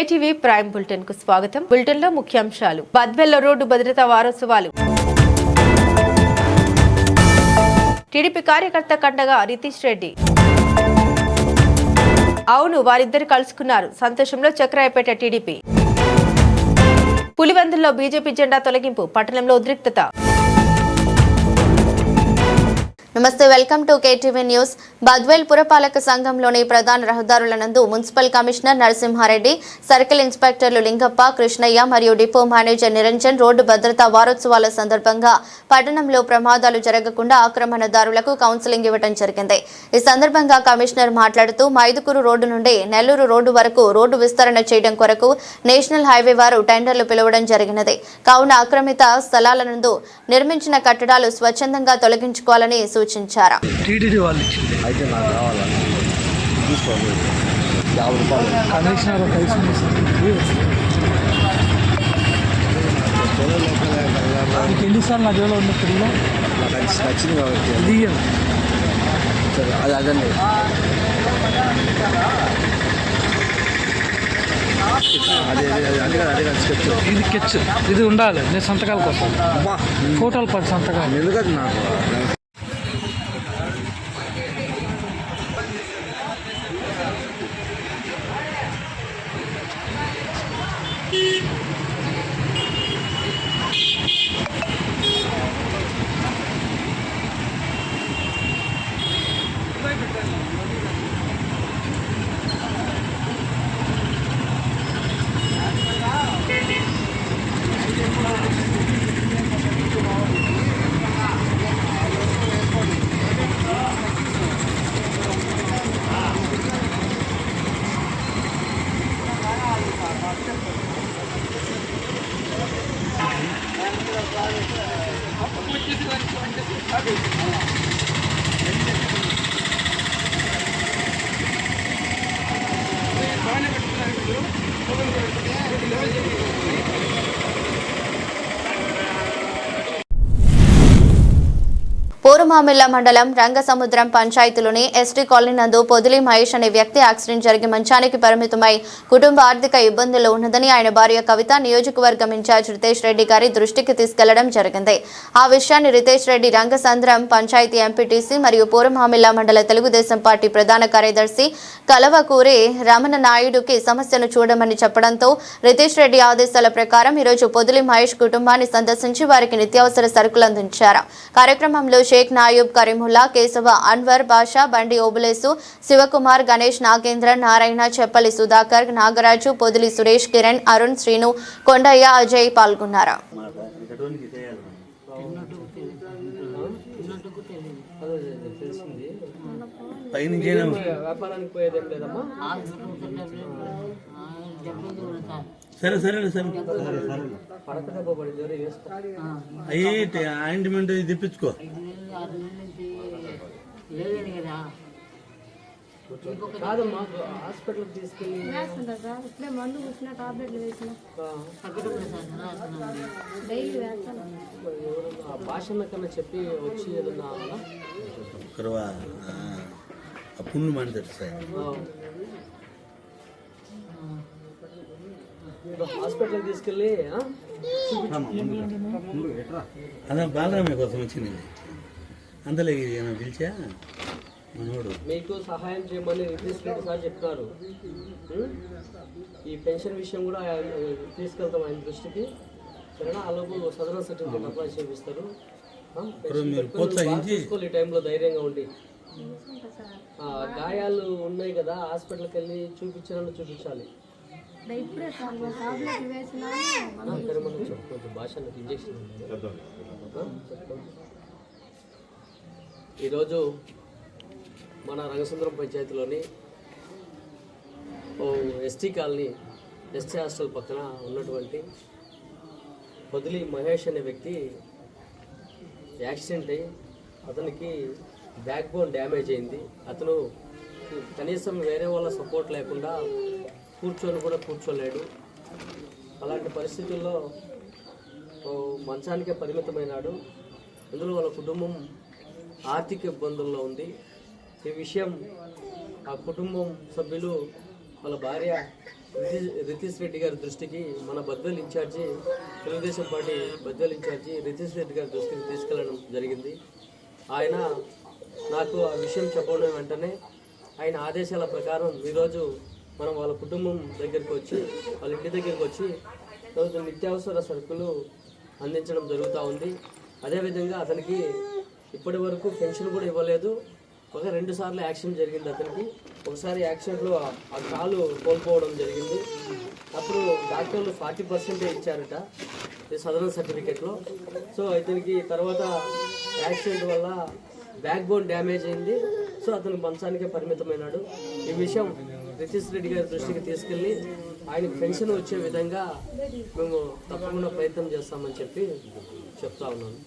KTV prime bulletin కు స్వాగతం. Bulletin లో ముఖ్యాంశాలు. బద్వేల్లో రోడ్డు భద్రతా వారోత్సవాలు. టీడీపీ కార్యకర్త కండగా రితీష్ రెడ్డి. అవును, వారిద్దరు కలుసుకున్నారు. సంతోషంలో చక్రాయపేట టీడీపీ. పులివెందుల్లో బీజేపీ జెండా తొలగింపు. పట్టణంలో ఉద్రిక్తత. నమస్తే, welcome to KTV news. Badvel పురపాలక సంఘంలోని ప్రధాన రహదారుల నందు మున్సిపల్ కమిషనర్ నరసింహారెడ్డి, సర్కిల్ ఇన్స్పెక్టర్లు లింగప్ప, కృష్ణయ్య మరియు డిపో మేనేజర్ నిరంజన్ రోడ్డు భద్రతా వారోత్సవాల సందర్భంగా పట్టణంలో ప్రమాదాలు జరగకుండా ఆక్రమణదారులకు కౌన్సిలింగ్ ఇవ్వడం జరిగింది. ఈ సందర్భంగా కమిషనర్ మాట్లాడుతూ మైదుకూరు రోడ్డు నుండి నెల్లూరు రోడ్డు వరకు రోడ్డు విస్తరణ చేయడం కొరకు నేషనల్ హైవే వారు టెండర్లు పిలవడం జరిగినది. కావున ఆక్రమిత స్థలాల నందు నిర్మించిన కట్టడాలు స్వచ్ఛందంగా తొలగించుకోవాలని సూచించారు. అయితే నాకు కావాలని తీసుకోవాలి 50 రూపాయలు కమిషనర్ ఎన్నిసార్లు నా జోలో ఉన్నప్పుడు నాకు నచ్చింది కాబట్టి సరే అది అదండి. అదే స్కెచ్ ఇది స్కెచ్ ఇది ఉండాలి. నేను సంతకాల కోసం ఫోటోలు పడి సంతకాలు ఎందుకంటే నాకు పూర్వమామిళ్ల మండలం రంగసముద్రం పంచాయతీలోని ఎస్టీ కాలనీ నందు పొదిలి మహేష్ అనే వ్యక్తి యాక్సిడెంట్ జరిగి మంచానికి పరిమితమై కుటుంబ ఆర్థిక ఇబ్బందులు ఉన్నదని ఆయన భార్య కవిత నియోజకవర్గం ఇన్ఛార్జ్ రితేష్ రెడ్డి గారి దృష్టికి తీసుకెళ్లడం జరిగింది. ఆ విషయాన్ని రితేష్ రెడ్డి రంగసంద్రం పంచాయతీ ఎంపీటీసీ మరియు పూర్వమామిళ్ల మండల తెలుగుదేశం పార్టీ ప్రధాన కార్యదర్శి కలవకూరి రమణ నాయుడుకి సమస్యను చూడమని చెప్పడంతో రితేష్ రెడ్డి ఆదేశాల ప్రకారం ఈరోజు పొదిలి మహేష్ కుటుంబాన్ని సందర్శించి వారికి నిత్యావసర సరుకులు అందించారు. కార్యక్రమంలో షేక్ నాయూబ్, కరీముల్లా, కేశవ, అన్వర్ బాషా, బండి ఓబులేసు, శివకుమార్, గణేష్, నాగేంద్ర, నారాయణ, చెప్పలి సుధాకర్, నాగరాజు, పొదిలి సురేష్, కిరణ్, అరుణ్, శ్రీను, కొండయ్య, అజయ్ పాల్గొన్నారు. సరే సరే సరే అయ్యి ఆయింట్మెంట్ తెప్పించుకో. హాస్పిటల్ తీసుకెళ్ళి మందు కూర్చున్న టాబ్లెట్లు వేసిన భాష కన్నా చెప్పి వచ్చి ఏదన్నా పుండు మాట్లాడుతాయి. హాస్పిటల్ తీసుకెళ్ళి అదే బాలరామయ్య కోసం వచ్చింది. అంతలే పిలిచా మనోడు మీకు సహాయం చేయమని రితీష్ రెడ్డి సార్ చెప్తున్నారు. ఈ పెన్షన్ విషయం కూడా తీసుకెళ్తాం ఆయన దృష్టికి. సరేనా? అలాగే సదరన్ సర్టిఫికేట్ అప్లై చేపిస్తారు. ఈ టైంలో ధైర్యంగా ఉండి గాయాలు ఉన్నాయి కదా, హాస్పిటల్కి వెళ్ళి చూపించాలి. ఈరోజు మన రంగసుందరం పంచాయతీలోని ఎస్టీ కాలనీ ఎస్టీ హాస్టల్ పక్కన ఉన్నటువంటి పొదిలి మహేష్ అనే వ్యక్తి యాక్సిడెంట్ అయ్యి అతనికి బ్యాక్ బోన్ డ్యామేజ్ అయింది. అతను కనీసం వేరే వాళ్ళ సపోర్ట్ లేకుండా కూర్చోలేడు. అలాంటి పరిస్థితుల్లో మంచానికే పరిమితమైనాడు. ఇందులో వాళ్ళ కుటుంబం ఆర్థిక ఇబ్బందుల్లో ఉంది. ఈ విషయం ఆ కుటుంబం సభ్యులు వాళ్ళ భార్య రితీష్ రెడ్డి గారి దృష్టికి మన బద్వేల్ ఇన్ఛార్జి తెలుగుదేశం పార్టీ బద్వేల్ ఇన్ఛార్జి రితీష్ రెడ్డి గారి దృష్టికి తీసుకెళ్ళడం జరిగింది. ఆయన నాకు ఆ విషయం చెప్పడం వెంటనే ఆయన ఆదేశాల ప్రకారం ఈరోజు మనం వాళ్ళ కుటుంబం దగ్గరికి వచ్చి వాళ్ళ ఇంటి దగ్గరికి వచ్చి రోజు నిత్యావసర సరుకులు అందించడం జరుగుతూ ఉంది. అదేవిధంగా అతనికి ఇప్పటి వరకు పెన్షన్ కూడా ఇవ్వలేదు. ఒక 2 సార్లు యాక్సిడెంట్ జరిగింది అతనికి. ఒకసారి యాక్సిడెంట్లో ఆ కాలు కోల్పోవడం జరిగింది. అప్పుడు డాక్టర్లు 40% ఇచ్చారట ఈ సదరన్ సర్టిఫికేట్లో. సో ఇతనికి తర్వాత యాక్సిడెంట్ వల్ల బ్యాక్ బోన్ డ్యామేజ్ అయింది. సో అతను మంచానికే పరిమితమైనాడు. ఈ విషయం రితీష్ రెడ్డి గారి దృష్టికి తీసుకెళ్ళి ఆయనకు పెన్షన్ వచ్చే విధంగా మేము తప్పకుండా ప్రయత్నం చేస్తామని చెప్పి చెప్తా ఉన్నాను.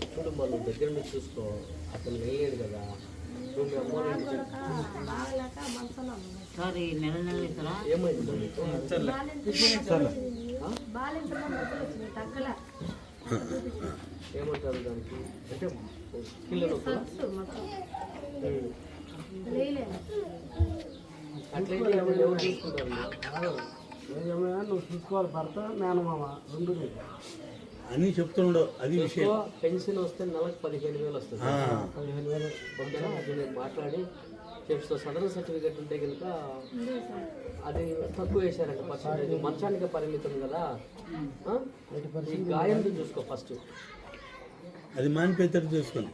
ఇప్పుడు మనం దగ్గర నుంచి చూసుకో, అతను వెళ్ళాడు కదా, నువ్వు మీ అమ్మ ఏమైంది ఏమంటారు దానికి అంటే కిలో అట్లయితే ఎవరు చూసుకుంటారు? నువ్వు చూసుకోవాలి, భర్త మేనమామ 2 అన్నీ చెప్తుండవు. అది విషయం. పెన్షన్ వస్తే నెలకు 15,000 వస్తుంది. 15,000 ఓకేనా? అది నేను మాట్లాడి చెప్తా. సదరన్ సర్టిఫికేట్ ఉంటే కనుక అది తక్కువ వేశారంట పర్సెంటేజ్. మంచానికి పరిమితం కదా. ఈ గాయం చూసుకో ఫస్ట్. అది మానిపోయేటట్టు చూసుకొని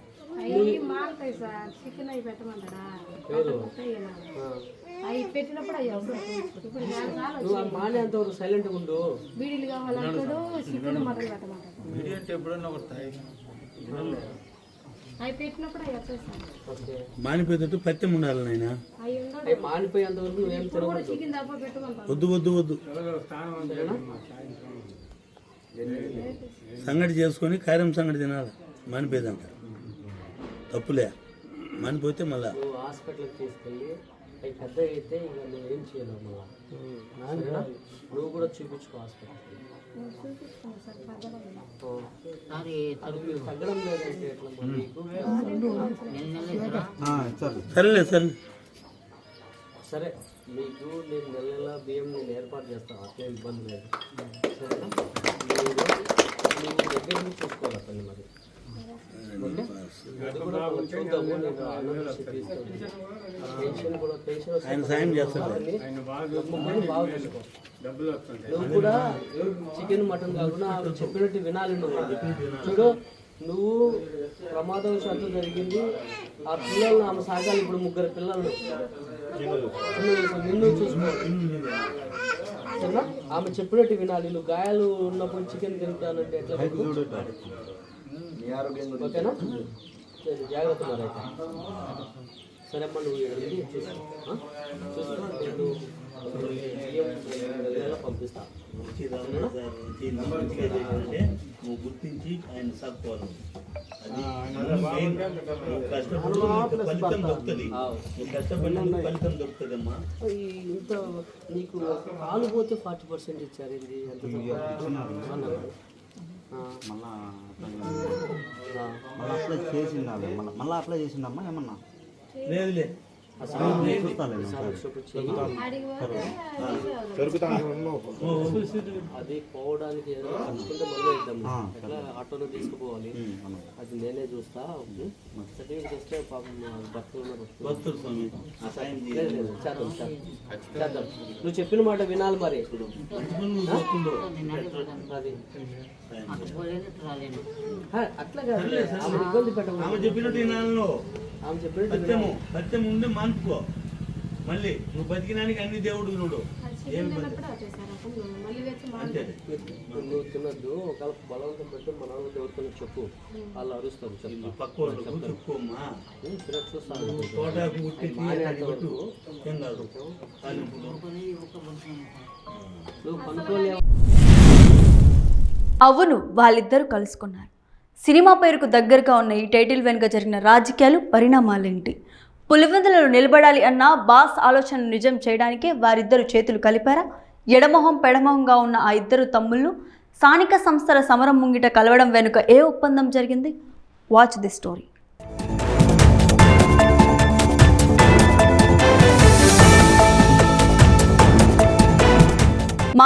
నువ్వు మానేంత వరకు సైలెంట్గా ఉండు. మానిపోయేటట్టు పత్యం ఉండాలి నాయన. మానిపోయేంత వరకు నువ్వేం తినకూడదు. వద్దు వద్దు వద్దు. సంగటి చేసుకొని కార్యం సంగటి తినాలి. మానిపోయేదంట తప్పులే. మానిపోతే మళ్ళా నువ్వు హాస్పిటల్కి తీసుకెళ్ళి అవి పెద్ద అయితే ఇక నువ్వేం చేయలేవు. మళ్ళా నువ్వు కూడా చూపించుకో హాస్పిటల్కి. తగ్గడం లేదంటే ఎట్లా సరేలే సరే. సరే మీకు నేను నెల బియ్యం నేను ఏర్పాటు చేస్తాను, అట్లే ఇబ్బంది లేదు. సరేనా? నువ్వు దగ్గర నుంచి చూసుకోవాలి అతన్ని. మరి అది కూడా చూద్దాము. నేను అన్నదృష్టి తీసుకుంటాను. పెన్షన్ కూడా ఆయన సాయం చేస్తాడు. బాగా చూసుకో. నువ్వు కూడా చికెన్ మటన్ కాకుండా ఆవిడ చెప్పినట్టు వినాలి. నువ్వు చూడు, నువ్వు ప్రమాదవశాత్తు జరిగింది. ఆ పిల్లల్ని ఆమె సాగాలి. ఇప్పుడు 3 పిల్లలు నిన్ను చూసుకో. సరేనా? ఆమె చెప్పినట్టు వినాలి. నువ్వు గాయాలు ఉన్నప్పుడు చికెన్ తింటానంటే ఎట్లా? ఓకేనా? సరే, జాగ్రత్త మరి అయితే. సరే అమ్మ, నువ్వు చూసుకో. నేను పంపిస్తా. నువ్వు గుర్తించి ఆయన సాగుకోవాలి. కష్టపడి ఫలితం దొరుకుతుంది. నువ్వు కష్టపడినందుకు ఫలితం దొరుకుతుందమ్మా. ఇంత నీకు పాలు పోతే 40% ఇచ్చారు. ఇది ఎంత మళ్ళీ అప్లై చేసిండాలి. మళ్ళీ అప్లై చేసిండమ్మా ఏమన్నా? లేదులే. అది పోవడానికి ఏదైనా కనుక్కుంటే మళ్ళీ ఇద్దాము. ఎట్లా ఆటోలో తీసుకుపోవాలి అది నేనే చూస్తా. సర్టిఫికేట్ వస్తే పాపం భక్తులు చేద్దాం. నువ్వు చెప్పిన మాట వినాలి. మరి అది అట్లా కాదు, ఇబ్బంది పెట్టకూడదు. ఆమె చెప్పినట్టు ఆమె చెప్పినట్టు సత్యం ఉండి మానుకో. మళ్ళీ నువ్వు బతికినానికి అన్ని దేవుడు చూడు. నువ్వు తినద్దు. ఒకవేళ బలవంతం పెట్టి మన ఎవరికైనా చెప్పు, వాళ్ళు అరుస్తారు. పక్క చెప్పుకోమ్మా. నువ్వు పనుకోలేవు. అవును, వాళ్ళిద్దరూ కలుసుకున్నారు. సినిమా పేరుకు దగ్గరగా ఉన్న ఈ టైటిల్ వెనుక జరిగిన రాజకీయాలు పరిణామాలేంటి? పులివెందులలో నిలబడాలి అన్న బాస్ ఆలోచనను నిజం చేయడానికే వారిద్దరు చేతులు కలిపారా? ఎడమొహం పెడమొహంగా ఉన్న ఆ ఇద్దరు తమ్ముళ్ళు స్థానిక సంస్థల సమరం ముంగిట కలవడం వెనుక ఏ ఒప్పందం జరిగింది? Watch the story.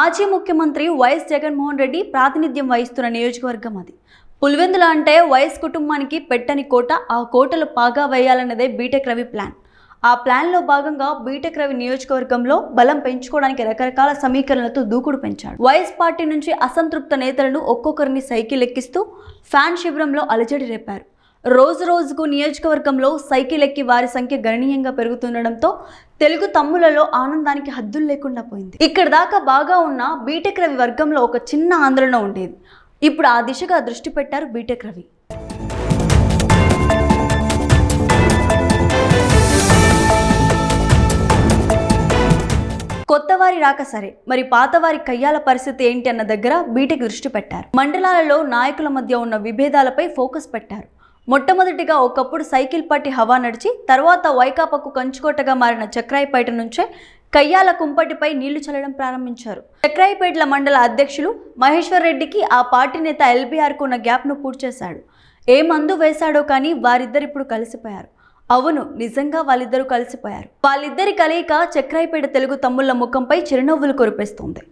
మాజీ ముఖ్యమంత్రి వైఎస్ జగన్మోహన్ రెడ్డి ప్రాతినిధ్యం వహిస్తున్న నియోజకవర్గం అది. పులివెందుల అంటే వైఎస్ కుటుంబానికి పెట్టని కోట, ఆ కోటలు పాగా వేయాలన్నదే బీటెక్ రవి ప్లాన్. ఆ ప్లాన్లో భాగంగా బీటెక్ రవి నియోజకవర్గంలో బలం పెంచుకోవడానికి రకరకాల సమీకరణలతో దూకుడు పెంచాడు. వైఎస్ పార్టీ నుంచి అసంతృప్త నేతలను ఒక్కొక్కరిని సైకిల్ ఎక్కిస్తూ ఫ్యాన్ శిబిరంలో అలజడి రేపారు. రోజు రోజుకు నియోజకవర్గంలో సైకిల్ ఎక్కి వారి సంఖ్య గణనీయంగా పెరుగుతుండడంతో తెలుగు తమ్ములలో ఆనందానికి హద్దులు లేకుండా పోయింది. ఇక్కడ దాకా బాగా ఉన్న బీటెక్ రవి వర్గంలో ఒక చిన్న ఆందోళన ఉండేది. ఇప్పుడు ఆ దిశగా దృష్టి పెట్టారు బీటెక్ రవి. కొత్తవారి రాక సరే, మరి పాతవారి కయ్యాల పరిస్థితి ఏంటి అన్న దగ్గర బీటెక్ దృష్టి పెట్టారు. మండలాలలో నాయకుల మధ్య ఉన్న విభేదాలపై ఫోకస్ పెట్టారు. మొట్టమొదటిగా ఒకప్పుడు సైకిల్ పార్టీ హవా నడిచి తర్వాత వైకాపాకు కంచుకోటగా మారిన చక్రాయిపేట నుంచే కయ్యాల కుంపటిపై నీళ్లు చల్లడం ప్రారంభించారు. చక్రాయిపేటల మండల అధ్యక్షులు మహేశ్వర్ రెడ్డికి ఆ పార్టీ నేత ఎల్బీఆర్కు ఉన్న గ్యాప్ను పూర్తి చేశాడు. ఏ మందు వేశాడో కానీ వారిద్దరు ఇప్పుడు కలిసిపోయారు. అవును, నిజంగా వాళ్ళిద్దరూ కలిసిపోయారు. వాళ్ళిద్దరి కలయిక చక్రాయిపేట తెలుగు తమ్ముళ్ల ముఖంపై చిరునవ్వులు కురిపిస్తుంది.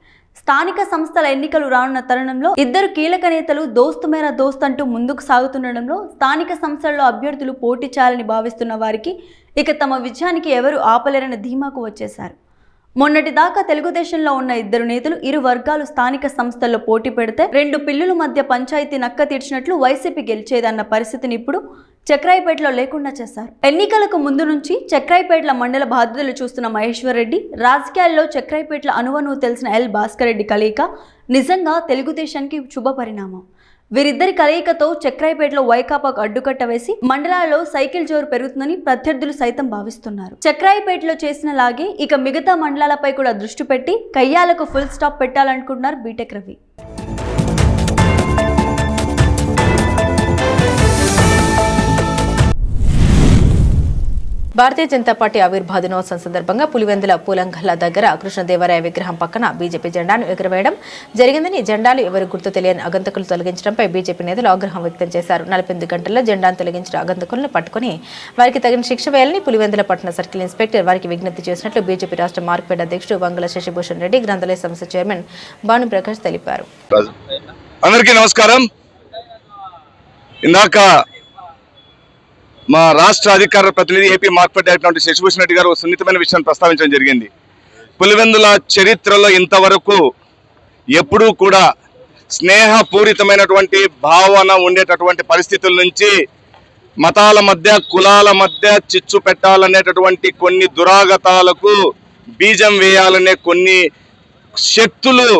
స్థానిక సంస్థల ఎన్నికలు రానున్న తరుణంలో ఇద్దరు కీలక నేతలు దోస్తు మేర దోస్త్ అంటూ ముందుకు సాగుతుండడంలో స్థానిక సంస్థల్లో అభ్యర్థులు పోటీ చేయాలని భావిస్తున్న వారికి ఇక తమ విజయానికి ఎవరు ఆపలేరని ధీమాకు వచ్చేశారు. మొన్నటిదాకా తెలుగుదేశంలో ఉన్న ఇద్దరు నేతలు ఇరు వర్గాలు స్థానిక సంస్థల్లో పోటీ పెడితే రెండు పిల్లుల మధ్య పంచాయతీ నక్క తీర్చినట్లు వైసీపీ గెలిచేదన్న పరిస్థితిని ఇప్పుడు చక్రాయిపేటలో లేకుండా చేశారు. ఎన్నికలకు ముందు నుంచి చక్రాయిపేటల మండల బాధ్యతలు చూస్తున్న మహేశ్వర్ రెడ్డి, రాజకీయాల్లో చక్రాయిపేటల అనువనువు తెలిసిన ఎల్ భాస్కర్ రెడ్డి కలయిక నిజంగా తెలుగుదేశానికి శుభ పరిణామం. వీరిద్దరి కలయికతో చక్రాయిపేటలో వైకాపాకు అడ్డుకట్ట వేసి మండలాల్లో సైకిల్ జోరు పెరుగుతుందని ప్రత్యర్థులు సైతం భావిస్తున్నారు. చక్రాయిపేటలో చేసిన లాగే ఇక మిగతా మండలాలపై కూడా దృష్టి పెట్టి కయ్యాలకు full stop పెట్టాలనుకుంటున్నారు BTech Ravi. Bharatiya Janata party ఆవిర్భావ దినోత్సవం సందర్భంగా పులివెందుల పూలంగల్ల దగ్గర కృష్ణదేవరాయ విగ్రహం పక్కన బీజేపీ జెండాను ఎగురవేయడం జరిగిందని, జెండాలు ఎవరి గుర్తు తెలియని అగంతకులు తొలగించడంపై బీజేపీ నేతలు ఆగ్రహం వ్యక్తం చేశారు. 48 గంటల్లో జెండాను తొలగించిన అగంతకులను పట్టుకుని వారికి తగిన శిక్ష వేయాలని పులివెందుల పట్టణ సర్కిల్ ఇన్స్పెక్టర్ వారికి విజ్ఞప్తి చేసినట్లు బీజేపీ రాష్ట్ర మార్కెట్ అధ్యక్షుడు వంగల శశిభూషణ్ రెడ్డి, గ్రంథాలయ సంస్థ చైర్మన్ భానుప్రకాష్ తెలిపారు. అందరికీ నమస్కారం. ఇందాక మా రాష్ట్ర అధికార ప్రతినిధి AP market director Sasibhushan Reddy గారు సున్నితమైన విషయాన్ని ప్రస్తావించడం జరిగింది. పులివెందుల చరిత్రలో ఇంతవరకు ఎప్పుడూ కూడా స్నేహపూరితమైనటువంటి భావన ఉండేటటువంటి పరిస్థితుల నుంచి మతాల మధ్య, కులాల మధ్య చిచ్చు పెట్టాలనేటటువంటి కొన్ని దురాగతాలకు బీజం వేయాలనే కొన్ని శక్తులు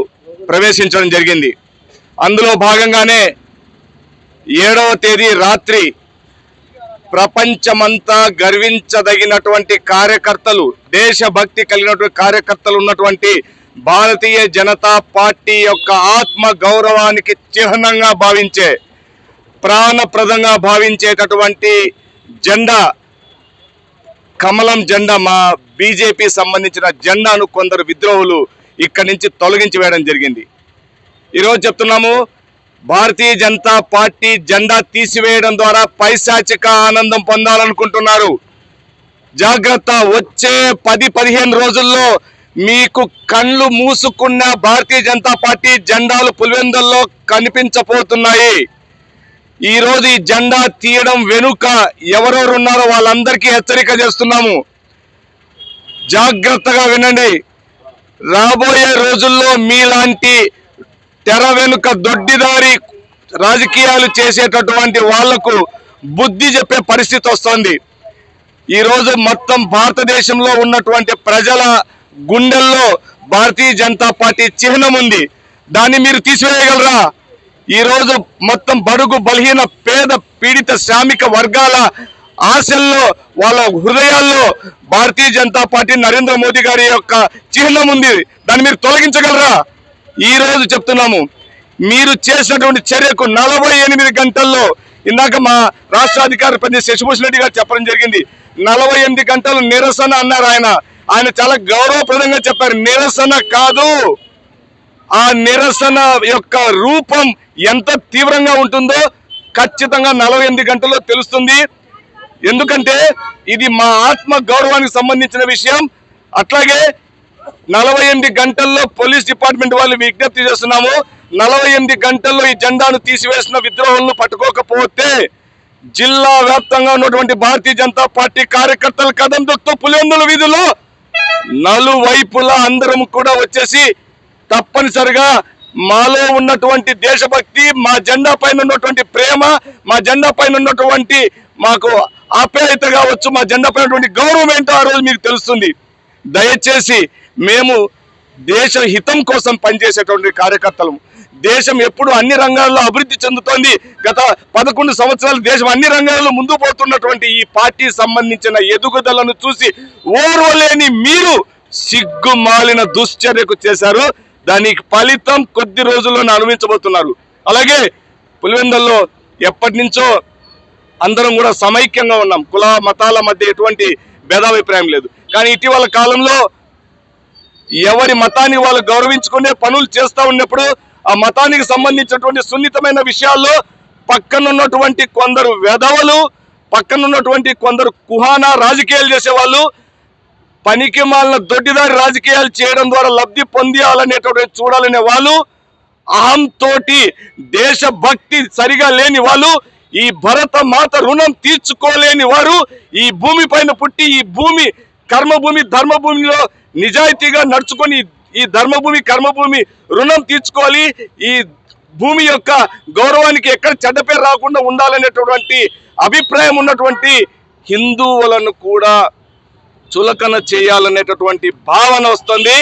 ప్రవేశించడం జరిగింది. అందులో భాగంగానే 7వ తేదీ రాత్రి ప్రపంచమంతా గర్వించదగినటువంటి కార్యకర్తలు, దేశభక్తి కలిగినటువంటి కార్యకర్తలు ఉన్నటువంటి భారతీయ జనతా పార్టీ యొక్క ఆత్మ గౌరవానికి చిహ్నంగా భావించే, ప్రాణప్రదంగా భావించేటటువంటి జెండా, కమలం జెండా, మా బీజేపీ సంబంధించిన జెండాను కొందరు విద్రోహులు ఇక్కడి నుంచి తొలగించి వేయడం జరిగింది. ఈరోజు చెప్తున్నాము, భారతీయ జనతా పార్టీ జెండా తీసివేయడం ద్వారా పైశాచిక ఆనందం పొందాలనుకుంటున్నారు. జాగ్రత్త, వచ్చే 10-15 రోజుల్లో మీకు కళ్ళు మూసుకున్న భారతీయ జనతా పార్టీ జెండాలు పులివెందుల్లో కనిపించబోతున్నాయి. ఈరోజు ఈ జెండా తీయడం వెనుక ఎవరెవరు ఉన్నారో వాళ్ళందరికీ హెచ్చరిక చేస్తున్నాము. జాగ్రత్తగా వినండి. రాబోయే రోజుల్లో మీలాంటి తెర వెనుక దొడ్డిదారి రాజకీయాలు చేసేటటువంటి వాళ్లకు బుద్ధి చెప్పే పరిస్థితి వస్తుంది. ఈరోజు మొత్తం భారతదేశంలో ఉన్నటువంటి ప్రజల గుండెల్లో భారతీయ జనతా పార్టీ చిహ్నం ఉంది. దాన్ని మీరు తీసివేయగలరా? ఈరోజు మొత్తం బడుగు బలహీన పేద పీడిత శ్రామిక వర్గాల ఆశల్లో, వాళ్ళ హృదయాల్లో భారతీయ జనతా పార్టీ నరేంద్ర మోదీ గారి యొక్క చిహ్నం ఉంది. దాన్ని మీరు తొలగించగలరా? ఈ రోజు చెప్తున్నాము, మీరు చేసినటువంటి చర్యకు 48 గంటల్లో, ఇందాక మా రాష్ట్ర అధికార ప్రతినిధి శశిభూషణ్ రెడ్డి గారు చెప్పడం జరిగింది, 48 గంటలు నిరసన అన్నారు. ఆయన చాలా గౌరవప్రదంగా చెప్పారు. నిరసన కాదు, ఆ నిరసన యొక్క రూపం ఎంత తీవ్రంగా ఉంటుందో ఖచ్చితంగా 48 గంటల్లో తెలుస్తుంది. ఎందుకంటే ఇది మా ఆత్మ గౌరవానికి సంబంధించిన విషయం. అట్లాగే 48 గంటల్లో పోలీస్ డిపార్ట్మెంట్ వాళ్ళు విజ్ఞప్తి చేస్తున్నాము. 48 గంటల్లో ఈ జెండాను తీసివేసిన విద్రోహులను పట్టుకోకపోతే జిల్లా వ్యాప్తంగా ఉన్నటువంటి భారతీయ జనతా పార్టీ కార్యకర్తలు కదం దొక్కుతూ పులివెందుల వీధుల్లో నలువైపులా అందరం కూడా వచ్చేసి తప్పనిసరిగా మాలో ఉన్నటువంటి దేశభక్తి, మా జెండా పైన ఉన్నటువంటి ప్రేమ, మా జెండా పైన ఉన్నటువంటి మాకు ఆప్యాయత కావచ్చు, మా జెండా పైన ఉన్నటువంటి గౌరవం ఏంటో ఆ రోజు మీకు తెలుస్తుంది. దయచేసి మేము దేశ హితం కోసం పనిచేసేటువంటి కార్యకర్తలు. దేశం ఎప్పుడు అన్ని రంగాల్లో అభివృద్ధి చెందుతోంది. గత 11 సంవత్సరాలు దేశం అన్ని రంగాల్లో ముందు పోతున్నటువంటి ఈ పార్టీ సంబంధించిన ఎదుగుదలను చూసి ఓర్వలేని మీరు సిగ్గుమాలిన దుశ్చర్యకు చేశారు. దానికి ఫలితం కొద్ది రోజుల్లోనే అనుభవించబోతున్నారు. అలాగే పులివెందుల్లో ఎప్పటి నుంచో అందరం కూడా సమైక్యంగా ఉన్నాం. కుల మతాల మధ్య ఎటువంటి భేదాభిప్రాయం లేదు. కానీ ఇటీవల కాలంలో ఎవరి మతాన్ని వాళ్ళు గౌరవించుకునే పనులు చేస్తూ ఉన్నప్పుడు ఆ మతానికి సంబంధించినటువంటి సున్నితమైన విషయాల్లో పక్కనున్నటువంటి కొందరు వెధవలు, పక్కనున్నటువంటి కొందరు కుహానా రాజకీయాలు చేసేవాళ్ళు, పనికి మాలిన దొడ్డిదారి రాజకీయాలు చేయడం ద్వారా లబ్ధి పొందాలనేటువంటి చూడాలనే వాళ్ళు, అహంతోటి దేశభక్తి సరిగా లేని వాళ్ళు, ఈ భరత మాత రుణం తీర్చుకోలేని వారు, ఈ భూమి పైన పుట్టి ఈ భూమి కర్మభూమి ధర్మభూమిలో నిజాయితీగా నడుచుకొని ఈ ధర్మభూమి కర్మభూమి రుణం తీర్చుకోవాలి, ఈ భూమి యొక్క గౌరవానికి ఎక్కడ చెడ్డ పేరు రాకుండా ఉండాలనేటువంటి అభిప్రాయం ఉన్నటువంటి హిందువులను కూడా చులకన చేయాలనేటటువంటి భావన వస్తుంది.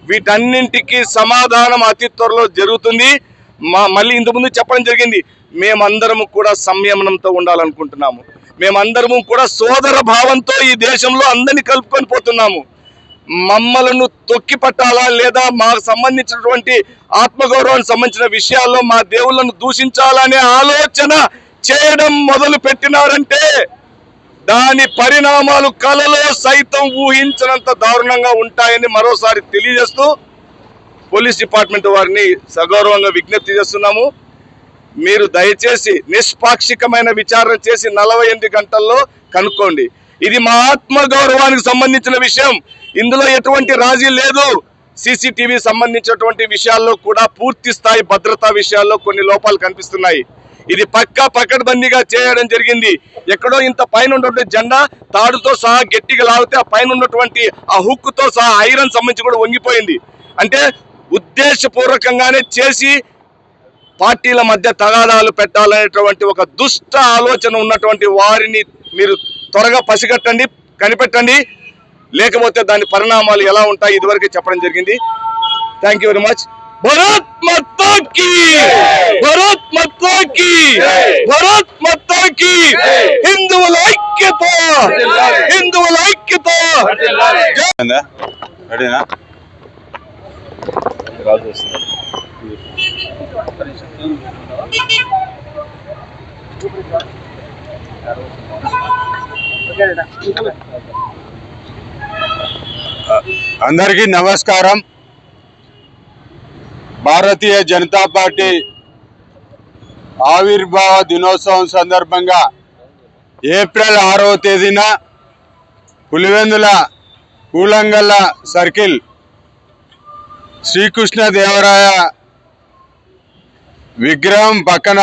వీటన్నింటికి సమాధానం అతి త్వరలో జరుగుతుంది. మళ్ళీ ఇంతకుముందు చెప్పడం జరిగింది, మేమందరము కూడా సంయమనంతో ఉండాలనుకుంటున్నాము. మేమందరము కూడా సోదర భావంతో ఈ దేశంలో అందరినీ కలుపుకొని పోతున్నాము. మమ్మలను తొక్కి పట్టాలా లేదా మాకు సంబంధించినటువంటి ఆత్మగౌరవానికి సంబంధించిన విషయాల్లో మా దేవుళ్ళను దూషించాలనే ఆలోచన చేయడం మొదలు పెట్టినారంటే దాని పరిణామాలు కలలో సైతం ఊహించినంత దారుణంగా ఉంటాయని మరోసారి తెలియజేస్తూ పోలీస్ డిపార్ట్మెంట్ వారిని సగౌరవంగా విజ్ఞప్తి చేస్తున్నాము. మీరు దయచేసి నిష్పాక్షికమైన విచారణ చేసి 48 గంటల్లో కనుక్కోండి. ఇది మా ఆత్మ గౌరవానికి సంబంధించిన విషయం. ఇందులో ఎటువంటి రాజీ లేదు. సీసీటీవీ సంబంధించినటువంటి విషయాల్లో కూడా పూర్తి స్థాయి భద్రతా విషయాల్లో కొన్ని లోపాలు కనిపిస్తున్నాయి. ఇది పకడ్బందీగా చేయడం జరిగింది. ఎక్కడో ఇంత పైన ఉన్నటువంటి జెండా తాడుతో సహా గట్టిగా లాగితే ఆ పైన ఉన్నటువంటి ఆ హుక్కుతో సహా ఐరన్ సంబంధించి కూడా వంగిపోయింది. అంటే ఉద్దేశపూర్వకంగానే చేసి పార్టీల మధ్య తగాదాలు పెట్టాలనేటువంటి ఒక దుష్ట ఆలోచన ఉన్నటువంటి వారిని మీరు త్వరగా పసిగట్టండి, కనిపెట్టండి. లేకపోతే దాని పరిణామాలు ఎలా ఉంటాయి ఇదివరకే చెప్పడం జరిగింది. Thank you very much. Bharat Mata కీ, భారత్ మాతా కీ, భారత్ మాతా కీ. హిందువుల ఐక్యత, హిందువుల ఐక్యత. రెడీనా? అందరికీ నమస్కారం. భారతీయ జనతా పార్టీ ఆవిర్భావ దినోత్సవం సందర్భంగా ఏప్రిల్ 6వ తేదీన పులివెందుల కూలంగల్ల సర్కిల్ శ్రీకృష్ణదేవరాయ విగ్రహం పక్కన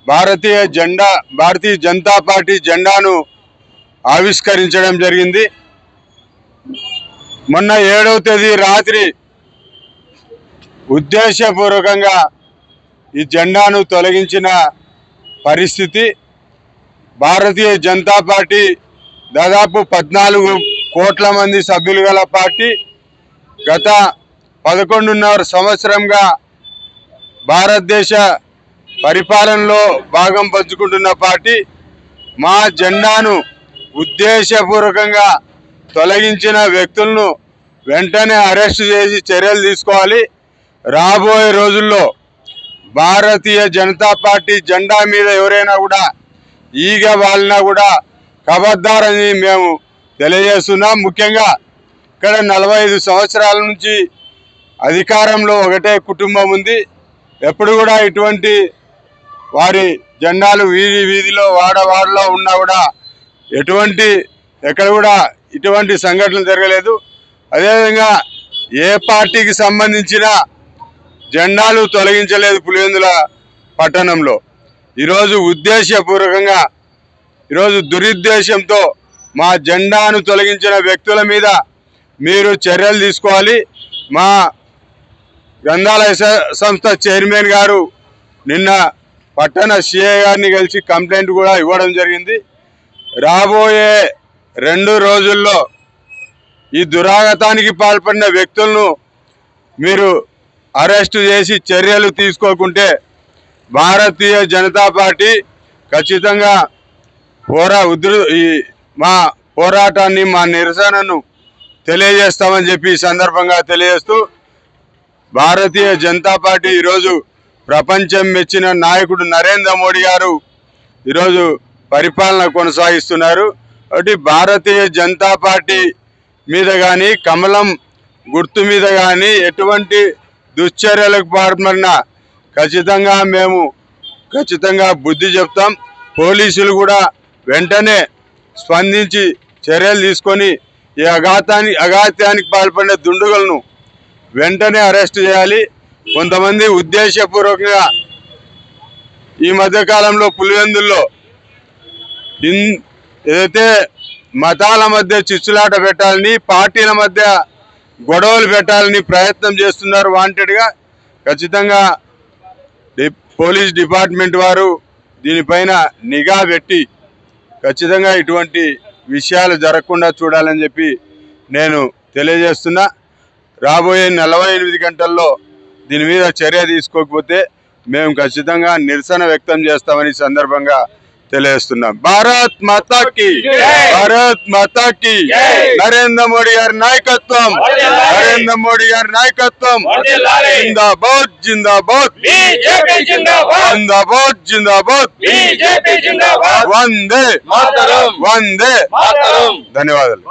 భారతీయ జనతా పార్టీ జెండాను ఆవిష్కరించడం జరిగింది. మొన్న 7వ తేదీ రాత్రి ఉద్దేశపూర్వకంగా ఈ జెండాను తొలగించిన పరిస్థితి. భారతీయ జనతా పార్టీ దాదాపు 14 కోట్ల మంది సభ్యులు గల పార్టీ. గత 11.5 సంవత్సరంగా భారతదేశ పరిపాలనలో భాగం పంచుకుంటున్న పార్టీ. మా జెండాను ఉద్దేశపూర్వకంగా తొలగించిన వ్యక్తులను వెంటనే అరెస్ట్ చేసి చర్యలు తీసుకోవాలి. రాబోయే రోజుల్లో భారతీయ జనతా పార్టీ జెండా మీద ఎవరైనా కూడా ఈగ వాలినా కూడా ఖబర్దారని మేము తెలియజేస్తున్నాం. ముఖ్యంగా ఇక్కడ 45 సంవత్సరాల నుంచి అధికారంలో ఒకటే కుటుంబం ఉంది. ఎప్పుడు కూడా ఇటువంటి వారి జెండాలు వీధిలో వాడవాడలో ఉన్నా కూడా ఎక్కడ కూడా ఇటువంటి సంఘటనలు జరగలేదు. అదేవిధంగా ఏ పార్టీకి సంబంధించిన జెండాలు తొలగించలేదు పులివెందుల పట్టణంలో. ఈరోజు ఉద్దేశపూర్వకంగా ఈరోజు దురుద్దేశంతో మా జెండాను తొలగించిన వ్యక్తుల మీద మీరు చర్యలు తీసుకోవాలి. మా గ్రంథాలయ సంస్థ చైర్మన్ గారు నిన్న పట్టణ సిఐ గారిని కలిసి కంప్లైంట్ కూడా ఇవ్వడం జరిగింది. రాబోయే 2 రోజుల్లో ఈ దురాగతానికి పాల్పడిన వ్యక్తులను మీరు అరెస్టు చేసి చర్యలు తీసుకోకుంటే భారతీయ జనతా పార్టీ ఖచ్చితంగా మా పోరాటాన్ని, మా నిరసనను తెలియజేస్తామని చెప్పి ఈ సందర్భంగా తెలియజేస్తూ, భారతీయ జనతా పార్టీ ఈరోజు ప్రపంచం మెచ్చిన నాయకుడు నరేంద్ర మోడీ గారు ఈరోజు పరిపాలన కొనసాగిస్తున్నారు. కాబట్టి భారతీయ జనతా పార్టీ మీద కానీ, కమలం గుర్తు మీద కానీ ఎటువంటి దుశ్చర్యలకు పాల్పడినా ఖచ్చితంగా బుద్ధి చెప్తాం. పోలీసులు కూడా వెంటనే స్పందించి చర్యలు తీసుకొని ఈ అఘాత్యానికి పాల్పడిన దుండగులను వెంటనే అరెస్ట్ చేయాలి. కొంతమంది ఉద్దేశపూర్వకంగా ఈ మధ్యకాలంలో పులివెందుల్లో ఏదైతే మతాల మధ్య చిచ్చులాట పెట్టాలని, పార్టీల మధ్య గొడవలు పెట్టాలని ప్రయత్నం చేస్తున్నారు వాంటెడ్గా. ఖచ్చితంగా పోలీస్ డిపార్ట్మెంట్ వారు దీనిపైన నిఘా పెట్టి ఖచ్చితంగా ఇటువంటి విషయాలు జరగకుండా చూడాలని చెప్పి నేను తెలియజేస్తున్నా. రాబోయే 48 గంటల్లో దీని మీద చర్య తీసుకోకపోతే మేము ఖచ్చితంగా నిరసన వ్యక్తం చేస్తామని సందర్భంగా తెలియజేస్తున్నాం. భారత్ మాతాకి, భారత్ మాతాకి, నరేంద్ర మోడీ గారి నాయకత్వం, నరేంద్ర మోడీ గారి నాయకత్వం జిందాబాద్, జిందాబాద్, జిందాబాద్, జిందాబాద్, వందే మాతరం, వందే మాతరం. ధన్యవాదాలు.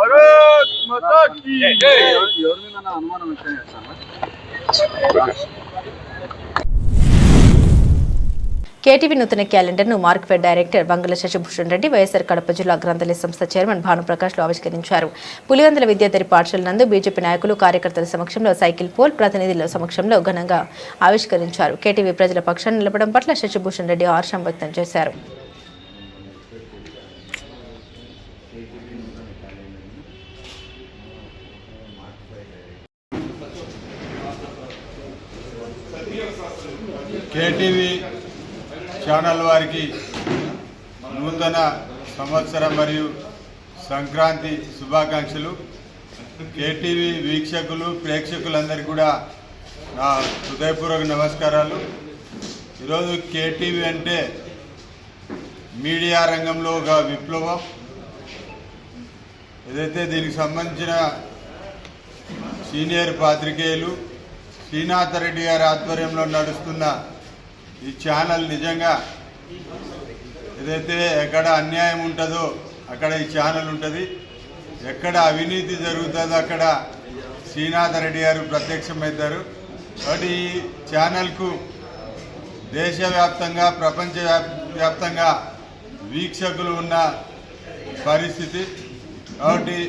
కేటీవీ నూతన క్యాలెండర్ను మార్కెట్ డైరెక్టర్ బంగళ శశిభూషణ్ రెడ్డి వైఎస్ఆర్ కడప జిల్లా గ్రంథాలయ సంస్థ చైర్మన్ భానుప్రకాష్లు ఆవిష్కరించారు. పులివెందుల విద్యాధరి పాఠశాల నందు బీజేపీ నాయకులు, కార్యకర్తల సమక్షంలో సైకిల్ పోల్, ప్రతినిధుల సమక్షంలో ఘనంగా ఆవిష్కరించారు. కేటీవీ ప్రజల పక్షాన్ని నిలపడం పట్ల శశిభూషణ్ రెడ్డి హర్షం వ్యక్తం చేశారు. కేటీవీ ఛానల్ వారికి నూతన సంవత్సరం మరియు సంక్రాంతి శుభాకాంక్షలు. కేటీవీ వీక్షకులు, ప్రేక్షకులందరికీ కూడా నా హృదయపూర్వక నమస్కారాలు. ఈరోజు కేటీవీ అంటే మీడియా రంగంలో ఒక విప్లవం. ఏదైతే దీనికి సంబంధించిన సీనియర్ పాత్రికేయులు శ్రీనాథ్ రెడ్డి గారి ఆధ్వర్యంలో నడుస్తున్న ఈ ఛానల్ నిజంగా ఏదైతే ఎక్కడ అన్యాయం ఉంటుందో అక్కడ ఈ ఛానల్ ఉంటుంది, ఎక్కడ అవినీతి జరుగుతుందో అక్కడ శ్రీనాథ్ రెడ్డి గారు ప్రత్యక్షమవుతారు. కాబట్టి ఈ ఛానల్కు దేశవ్యాప్తంగా, ప్రపంచ వ్యాప్తంగా వీక్షకులు ఉన్న పరిస్థితి. కాబట్టి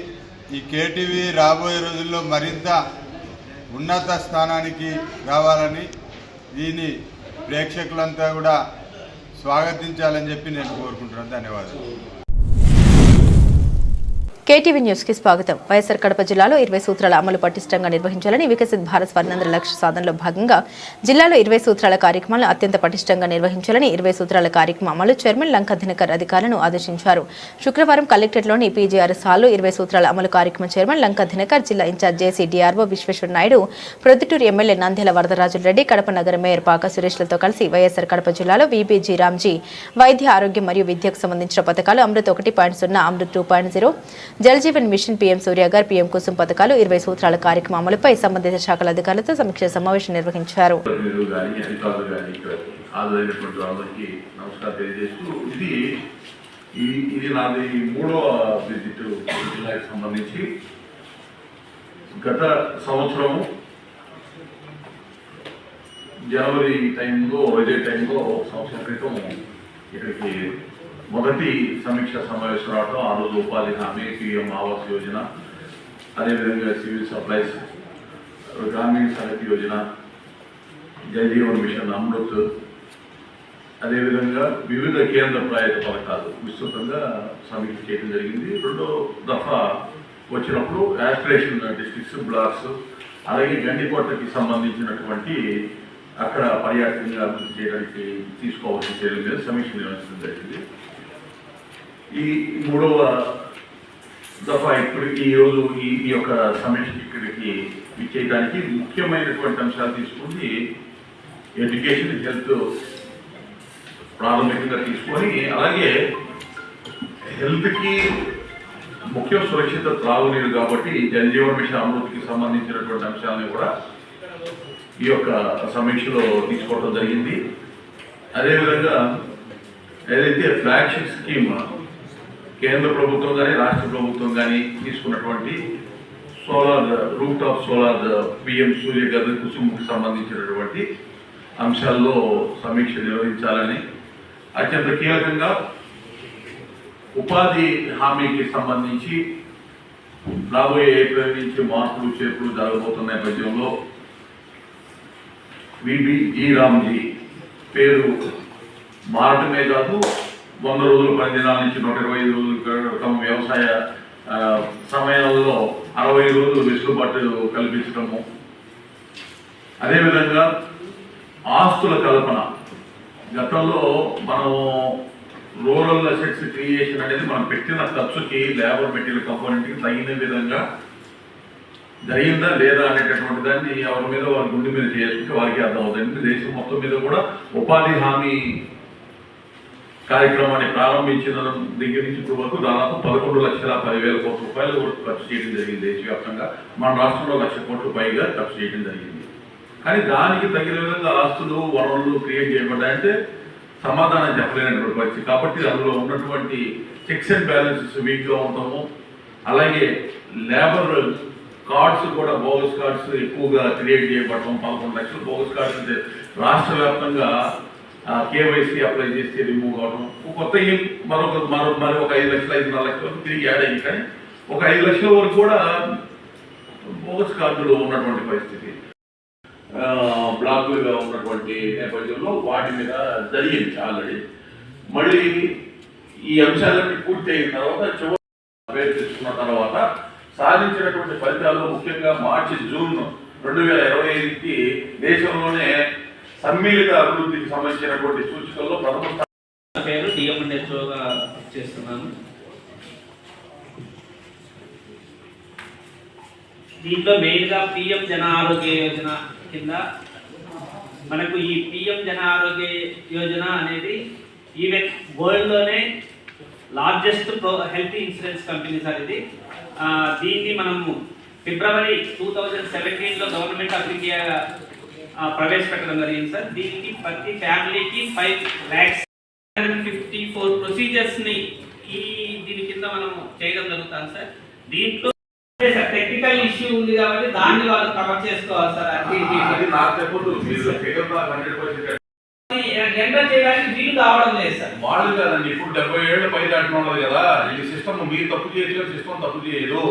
ఈ కేటీవీ రాబోయే రోజుల్లో మరింత ఉన్నత స్థానానికి రావాలని, దీన్ని ప్రేక్షకులంతా కూడా స్వాగతించాలని చెప్పి నేను కోరుకుంటున్నాను. ధన్యవాదాలు. కేటీవీ న్యూస్ కి స్వాగతం. వైఎస్ఆర్ కడప జిల్లాలో 20 సూత్రాల అమలు పటిష్టంగా నిర్వహించాలని, వికసిత్ భారత్ స్వర్ణాంధ్ర లక్ష్య సాధనలో భాగంగా జిల్లాలో 20 సూత్రాల కార్యక్రమాలను అత్యంత పటిష్టంగా నిర్వహించాలని 20 సూత్రాల కార్యక్రమ అమలు చైర్మన్ లంకా దినకర్ అధికారులను ఆదేశించారు. శుక్రవారం కలెక్టరేట్లోని పీజీఆర్ఎస్ హాల్లో 20 సూత్రాల అమలు కార్యక్రమ చైర్మన్ లంకా దినకర్, జిల్లా ఇన్ఛార్జ్ జేసీ డిఆర్ఓ విశ్వేశ్వర నాయుడు, ప్రొద్దుటూరు ఎమ్మెల్యే నంద్యాల వరదరాజుల రెడ్డి, కడప నగర మేయర్ పాక సురేష్లతో కలిసి వైఎస్ఆర్ కడప జిల్లాలో వీబీజీ రామ్జీ వైద్య, ఆరోగ్యం మరియు విద్యకు సంబంధించిన పథకాలు, Amrit 1.0, Amrit 2.0, Jal Jeevan mission, PM Suryaghar, PM Kusum పథకాలు, 20 సూత్రాల కార్యక్రమ అమలుపై సంబంధిత శాఖల అధికారులతో సమీక్ష సమావేశం నిర్వహించారు. ఇది నాది 3వ విజిట్ జిల్లాకి సంబంధించి. గత సంవత్సరము జనవరి టైంలో, ఇదే టైంలో సంవత్సరం క్రితం ఇక్కడికి మొదటి సమీక్ష సమావేశం రావడం. ఆ రోజు ఉపాధి హామీ, పీఎం ఆవాస్ యోజన, అదేవిధంగా సివిల్ సప్లైస్ గ్రామీణ సడక్ యోజన, జల్ జీవన్ మిషన్ అమృత్, అదేవిధంగా వివిధ కేంద్ర ప్రాయోజిత పథకాలు విస్తృతంగా సమీక్ష చేయడం జరిగింది. రెండో దఫా వచ్చినప్పుడు యాస్పిరేషన్ డిస్ట్రిక్ట్స్, బ్లాక్స్, అలాగే గండికోటకి సంబంధించినటువంటి అక్కడ పర్యాటకంగా అభివృద్ధి చేయడానికి తీసుకోవాల్సిన చర్యల మీద సమీక్ష నిర్వహించడం జరిగింది. ఈ మూడవ దఫా ఇప్పుడు ఈరోజు ఈ యొక్క సమీక్ష ఇక్కడికి ఇచ్చేయడానికి ముఖ్యమైనటువంటి అంశాలు తీసుకుంది ఎడ్యుకేషన్, హెల్త్ ప్రాథమికంగా తీసుకొని, అలాగే హెల్త్కి ముఖ్య సురక్షిత త్రాగునీరు కాబట్టి జల్ జీవన్ మిషన్ అమృతికి సంబంధించినటువంటి అంశాలను కూడా ఈ యొక్క సమీక్షలో తీసుకోవడం జరిగింది. అదేవిధంగా ఏదైతే ఫ్లాగ్షిప్ స్కీమ్ కేంద్ర ప్రభుత్వం కానీ రాష్ట్ర ప్రభుత్వం కానీ తీసుకున్నటువంటి solar roof top solar PM Surya Ghar కుసుమ్కి సంబంధించినటువంటి అంశాల్లో సమీక్ష నిర్వహించాలని, అత్యంత కీలకంగా ఉపాధి హామీకి సంబంధించి రాబోయే ఏప్రిల్ నుంచి మార్పులు చేర్పులు జరగబోతున్న నేపథ్యంలో విబిజీ రామ్జీ పేరు మారటమే కాదు, 100 రోజుల పనిదినాల నుంచి 125 రోజులు తమ వ్యవసాయ సమయంలో 60 రోజులు వెసులుబాటు కల్పించడము, అదేవిధంగా ఆస్తుల కల్పన. గతంలో మనం రూరల్ అసెట్స్ క్రియేషన్ అనేది మనం పెట్టిన ఖర్చుకి లేబర్ మెటీరియల్ కంపోనెంట్కి తగిన విధంగా జరిగిందా లేదా అనేటటువంటి దాన్ని ఎవరి మీద వారి గుండె మీద చేసుకుంటే వారికి అర్థమవుతుంది. దేశం మొత్తం మీద కూడా ఉపాధి హామీ కార్యక్రమాన్ని ప్రారంభించిన దగ్గర నుంచి ఇప్పుడు వరకు దాదాపు 11,10,10,000 కోట్ల రూపాయలు ఖర్చు చేయడం జరిగింది దేశవ్యాప్తంగా. మన రాష్ట్రంలో 1,00,000 కోట్ల పైగా ఖర్చు చేయడం జరిగింది. కానీ దానికి తగిన విధంగా ఆస్తులు వనరులు క్రియేట్ చేయబడ్డాయంటే సమాధానం చెప్పలేనటువంటి పరిస్థితి. కాబట్టి అందులో ఉన్నటువంటి చెక్స్ అండ్ బ్యాలెన్సెస్ వీక్గా ఉండటము, అలాగే లేబర్ కార్డ్స్ కూడా బోగస్ కార్డ్స్ ఎక్కువగా క్రియేట్ చేయబడటం, 11 లక్షల బోగస్ కార్డ్స్ రాష్ట్ర వ్యాప్తంగా కేవైసీ అప్లై చేస్తే రిమూవ్ అవడం, కొత్త మరి ఒక 5 లక్షల 5,5 లక్షల వరకు తిరిగి యాడ్ అయ్యి, కానీ ఒక 5 లక్షల వరకు కూడా బోగస్ కార్డులు ఉన్నటువంటి పరిస్థితి బ్లాకులుగా ఉన్నటువంటి నేపథ్యంలో వాటి మీద జరిగింది ఆల్రెడీ. మళ్ళీ ఈ అంశాలన్నీ పూర్తి అయిన తర్వాత చివరి పేరు తెచ్చుకున్న తర్వాత సాధించినటువంటి ఫలితాలు ముఖ్యంగా మార్చి జూన్ 2025కి దేశంలోనే సమ్మిళిత అభివృద్ధికి సంబంధించినటువంటి సూచికల్లో ప్రథమ పేరు డిఎంఎన్హెచ్ఓగా చేస్తున్నాను. దీంట్లో మెయిన్గా పిఎం జన ఆరోగ్య యోజన కింద మనకు ఈ పిఎం జన ఆరోగ్య యోజన అనేది ఈవెన్ వరల్డ్లోనే largest health insurance company sir ఇది. దీన్ని మనము ఫిబ్రవరి 2017లో గవర్నమెంట్ ఆఫ్ ఇండియా ప్రవేశపెట్టడం జరిగింది సార్. దీనికి ప్రతి ఫ్యామిలీకి 5,54 ప్రొసీజర్స్ని దీని కింద మనం చేయడం జరుగుతుంది సార్. దీంట్లో టెక్నికల్ ఇష్యూ ఉంది కాబట్టి దాన్ని వాళ్ళు కవర్ చేసుకోవాలి సార్. ఎంటర్ చేయడానికి వీలు కావడం లేదు సార్. వాళ్ళు కదండి, ఇప్పుడు 70 ఏళ్ళు పై దాటిన ఉన్నది కదా. ఈ సిస్టమ్ మీరు తప్పు చేయలేదు, సిస్టమ్ తప్పు చేయదు.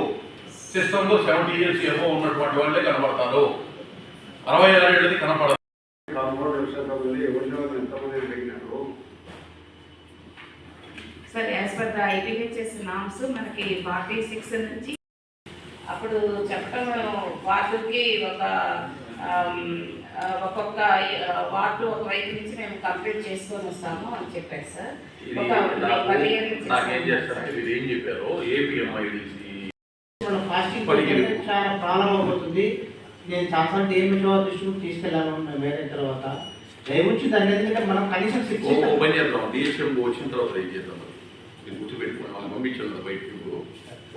సిస్టంలో 70 ఇయర్స్ ఏమో ఉన్నటువంటి వాళ్ళే కనపడతారు, 66 ఏళ్ళది కనపడదు. Sir as per the IPHS norms మనకి 46 నుంచి అప్పుడు చెప్పడం వార్డుకి ఒక్కొక్క వార్డు ఒక వైపు నుంచి మేము కంప్లీట్ చేసుకొని వస్తాము అని చెప్పారు సార్. నాకేం చేస్తారంటే మీరు ఏం చెప్పారో ఏపీఎంఐడిసి చాలా ప్రాబ్లం అవుతుంది. నేను చాలా ఏమిటో దృష్టికి తీసుకెళ్ళాను వేరే తర్వాత దయవచ్చి దాని మీద మనం కనీసం ఓపెన్ చేద్దాం. డిఎస్ఎం వచ్చిన తర్వాత ఏం చేద్దాం, మీరు గుర్తుపెట్టుకుని వాళ్ళని పంపించాను బయటకు.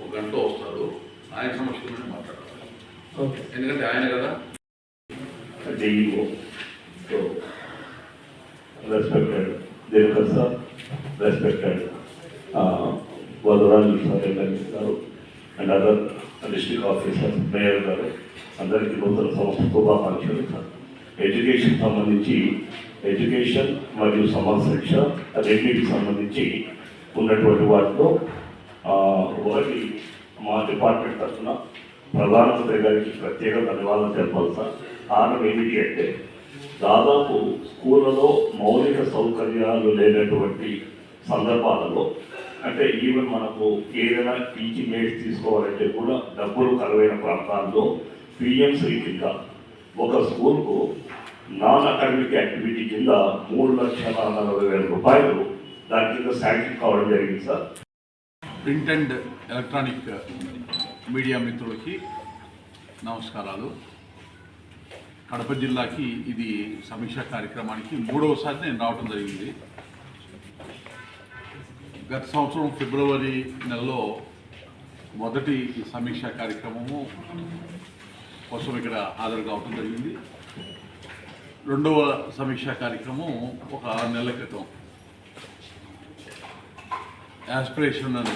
1 గంటలో వస్తారు, ఆయన సమక్షంలోనే మాట్లాడాలి. ఎందుకంటే ఆయన కదా DEO. So, respected Devkar sir, respected Vaduraj garu and other district officers, mayor garu, అందరికీ నూతన సంవత్సర శుభాకాంక్షలు సార్. ఎడ్యుకేషన్ సంబంధించి ఎడ్యుకేషన్ మరియు సమాజ శిక్ష రెండింటికి సంబంధించి ఉన్నటువంటి వాటిలో ఒకటి మా డిపార్ట్మెంట్ తరఫున ప్రధానమంత్రి గారికి ప్రత్యేక ధన్యవాదాలు తెలపాలి సార్. కారణం ఏమిటి అంటే దాదాపు స్కూళ్ళలో మౌలిక సౌకర్యాలు లేనటువంటి సందర్భాలలో, అంటే ఈవెన్ మనకు ఏదైనా టీచింగ్ ఎయిడ్స్ తీసుకోవాలంటే కూడా డబ్బులు కరువైన ప్రాంతాల్లో పిఎంశ్రీ కింద ఒక స్కూల్కు నాన్ అకాడమిక్ యాక్టివిటీ కింద 3,40,000 రూపాయలు దాని కింద శాంక్షన్ కావడం జరిగింది sir. Print and electronic media మిత్రులకి నమస్కారాలు. కడప జిల్లాకి ఇది సమీక్షా కార్యక్రమానికి 3వసారి నేను రావడం జరిగింది. గత సంవత్సరం ఫిబ్రవరి నెలలో మొదటి సమీక్షా కార్యక్రమము కోసం ఇక్కడ హాజరు కావడం జరిగింది. రెండవ సమీక్షా కార్యక్రమం ఒక 6 నెలల క్రితం యాస్పిరేషనల్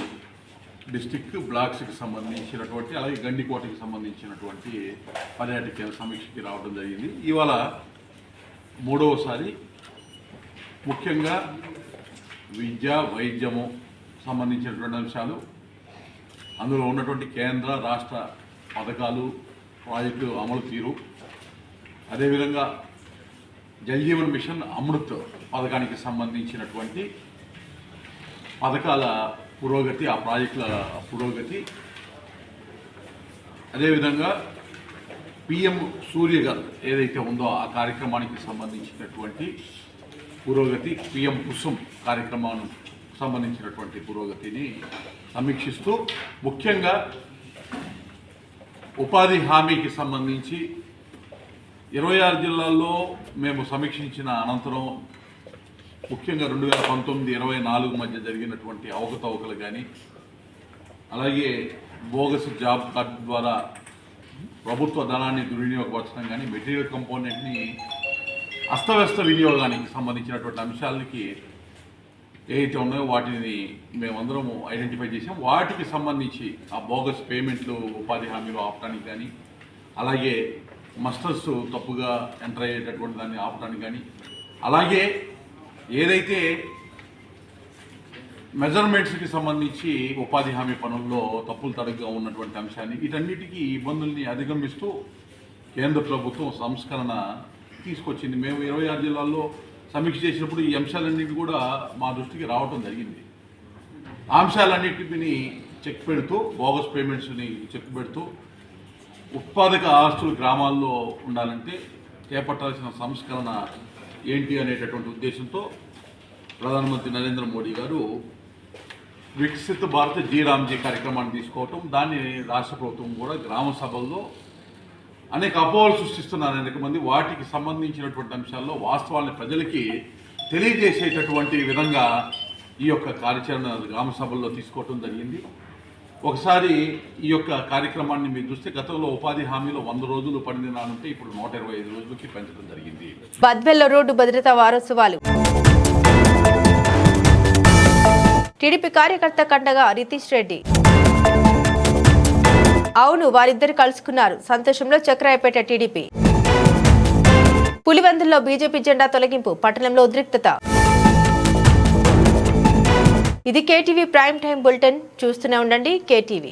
డిస్టిక్ బ్లాక్స్కి సంబంధించినటువంటి, అలాగే గండికోటకి సంబంధించినటువంటి పర్యాటక సమీక్షకి రావడం జరిగింది. ఇవాళ 3వసారి ముఖ్యంగా విద్య వైద్యము సంబంధించినటువంటి అంశాలు, అందులో ఉన్నటువంటి కేంద్ర రాష్ట్ర పథకాలు, ప్రాజెక్టు అమలు తీరు, అదేవిధంగా జల్ జీవన్ మిషన్ అమృత్ పథకానికి సంబంధించినటువంటి పథకాల పురోగతి, ఆ ప్రాజెక్టుల పురోగతి, అదేవిధంగా పిఎం సూర్యఘర్ ఏదైతే ఉందో ఆ కార్యక్రమానికి సంబంధించినటువంటి పురోగతి, పిఎం కుసుమ్ కార్యక్రమానికి సంబంధించినటువంటి పురోగతిని సమీక్షిస్తూ, ముఖ్యంగా ఉపాధి హామీకి సంబంధించి 26 జిల్లాల్లో మేము సమీక్షించిన అనంతరం ముఖ్యంగా 2019-24 మధ్య జరిగినటువంటి అవకతవకలు కానీ, అలాగే బోగస్ జాబ్ కార్డు ద్వారా ప్రభుత్వ ధనాన్ని దుర్వినియోగపరచడం కానీ, మెటీరియల్ కంపోనెంట్ని అస్తవ్యస్త వినియోగానికి సంబంధించినటువంటి అంశాలకి ఏవైతే ఉన్నాయో వాటిని మేమందరం ఐడెంటిఫై చేసాం. వాటికి సంబంధించి ఆ బోగస్ పేమెంట్లు ఉపాధి హామీలు ఆపడానికి కానీ, అలాగే మస్టర్స్ తప్పుగా ఎంటర్ అయ్యేటటువంటి దాన్ని ఆపడానికి కానీ, అలాగే ఏదైతే మెజర్మెంట్స్కి సంబంధించి ఉపాధి హామీ పనుల్లో తప్పులు తడగ్గా ఉన్నటువంటి అంశాన్ని, వీటన్నిటికీ ఇబ్బందుల్ని అధిగమిస్తూ కేంద్ర ప్రభుత్వం సంస్కరణ తీసుకొచ్చింది. మేము 26 జిల్లాల్లో సమీక్ష చేసినప్పుడు ఈ అంశాలన్నింటి కూడా మా దృష్టికి రావటం జరిగింది. ఆ అంశాలన్నింటిని చెక్ పెడుతూ, బోగస్ పేమెంట్స్ని చెక్ పెడుతూ, ఉత్పాదక ఆస్తులు గ్రామాల్లో ఉండాలంటే చేపట్టాల్సిన సంస్కరణ ఏంటి అనేటటువంటి ఉద్దేశంతో ప్రధానమంత్రి నరేంద్ర మోడీ గారు వికసిత భారత్ జీ కార్యక్రమాన్ని తీసుకోవటం, దాన్ని రాష్ట్ర ప్రభుత్వం కూడా గ్రామ సభల్లో అనేక అపోహలు సృష్టిస్తున్నారు అనేక మంది. వాటికి సంబంధించినటువంటి అంశాల్లో వాస్తవాలను ప్రజలకి తెలియజేసేటటువంటి విధంగా ఈ యొక్క కార్యాచరణ గ్రామ సభల్లో తీసుకోవటం జరిగింది. ఒకసారి ఈ యొక్క కార్యక్రమాన్ని మీరు చూస్తే గతంలో ఉపాధి హామీలో 100 రోజులు పని దినాలుంటే ఇప్పుడు 125 రోజులకి పెంచడం జరిగింది. బద్వేల్లో రోడ్డు భద్రతా వారోత్సవాలు. టీడీపీ కార్యకర్త కండగా రితీష్ రెడ్డి. అవును, వారిద్దరు కలుసుకున్నారు. సంతోషంలో చక్రాయపేట టీడీపీ. పులివెందుల్లో బీజేపీ జెండా తొలగింపు, పట్టణంలో ఉద్రిక్తత. ఇది కేటీవీ ప్రైమ్ టైం బులెటిన్. చూస్తూనే ఉండండి కేటీవీ.